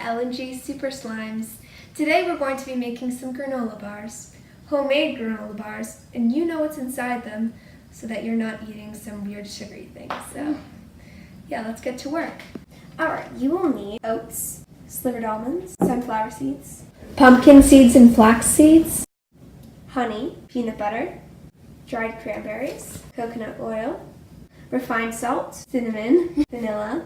LNG Super Slimes. Today we're going to be making some granola bars, homemade granola bars, and you know what's inside them so that you're not eating some weird sugary things. So yeah, let's get to work. Alright, you will need oats, slivered almonds, sunflower seeds, pumpkin seeds and flax seeds, honey, peanut butter, dried cranberries, coconut oil, refined salt, cinnamon, vanilla,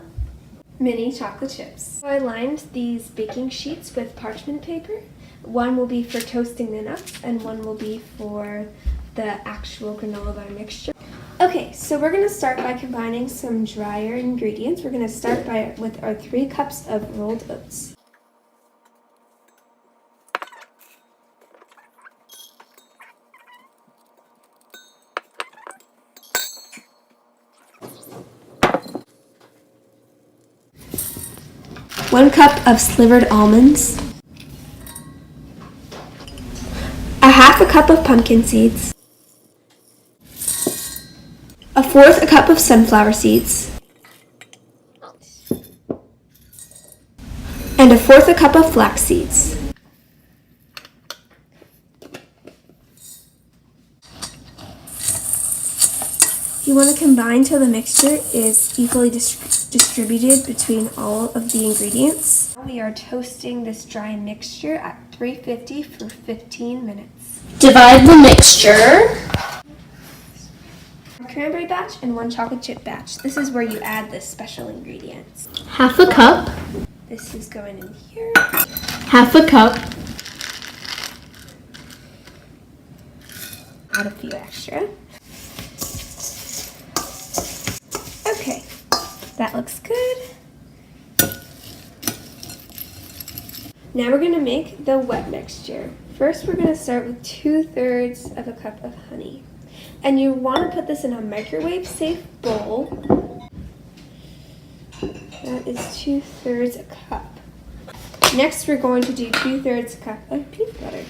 mini chocolate chips. So I lined these baking sheets with parchment paper. One will be for toasting the nuts and one will be for the actual granola bar mixture. Okay, so we're going to start by combining some drier ingredients. We're going to start with our 3 cups of rolled oats. One cup of slivered almonds, a half a cup of pumpkin seeds, a fourth a cup of sunflower seeds, and a fourth a cup of flax seeds. You want to combine till the mixture is equally distributed between all of the ingredients. We are toasting this dry mixture at 350 for 15 minutes. Divide the mixture. One cranberry batch and 1 chocolate chip batch. This is where you add the special ingredients. Half a cup. This is going in here. Half a cup. Add a few extra. Okay, that looks good. Now we're going to make the wet mixture. First we're going to start with 2/3 of a cup of honey. And you want to put this in a microwave safe bowl. That is 2/3 a cup. Next we're going to do 2/3 a cup of peanut butter.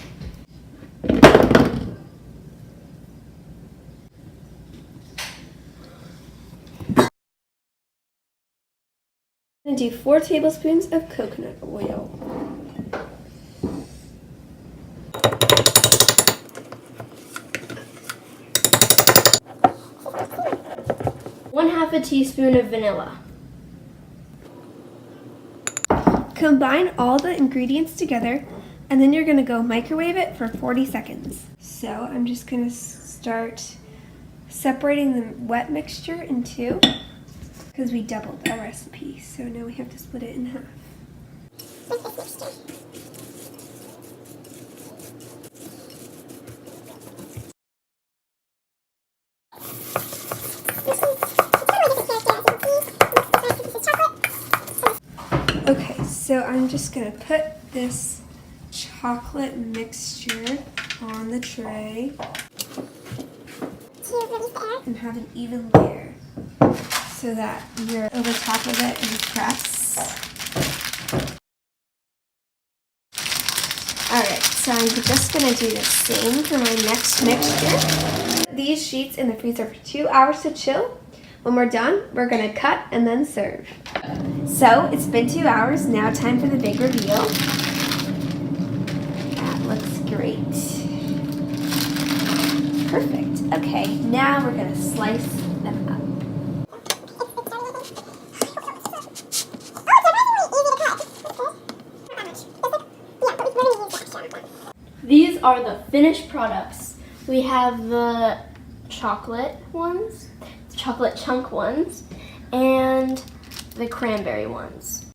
I'm going to do 4 tablespoons of coconut oil. Half a teaspoon of vanilla. Combine all the ingredients together and then you're going to go microwave it for 40 seconds. So I'm just going to start separating the wet mixture in 2 because we doubled our recipe. So now we have to split it in half. Okay, so I'm just going to put this chocolate mixture on the tray and have an even layer so that you're over top of it and press. Alright, so I'm just going to do the same for my next mixture. Put these sheets in the freezer for 2 hours to chill. When we're done, we're going to cut and then serve. So, it's been 2 hours, now time for the big reveal. That looks great. Perfect. Okay, now we're going to slice them up. These are the finished products. We have the chocolate ones, chocolate chunk ones, and the cranberry ones.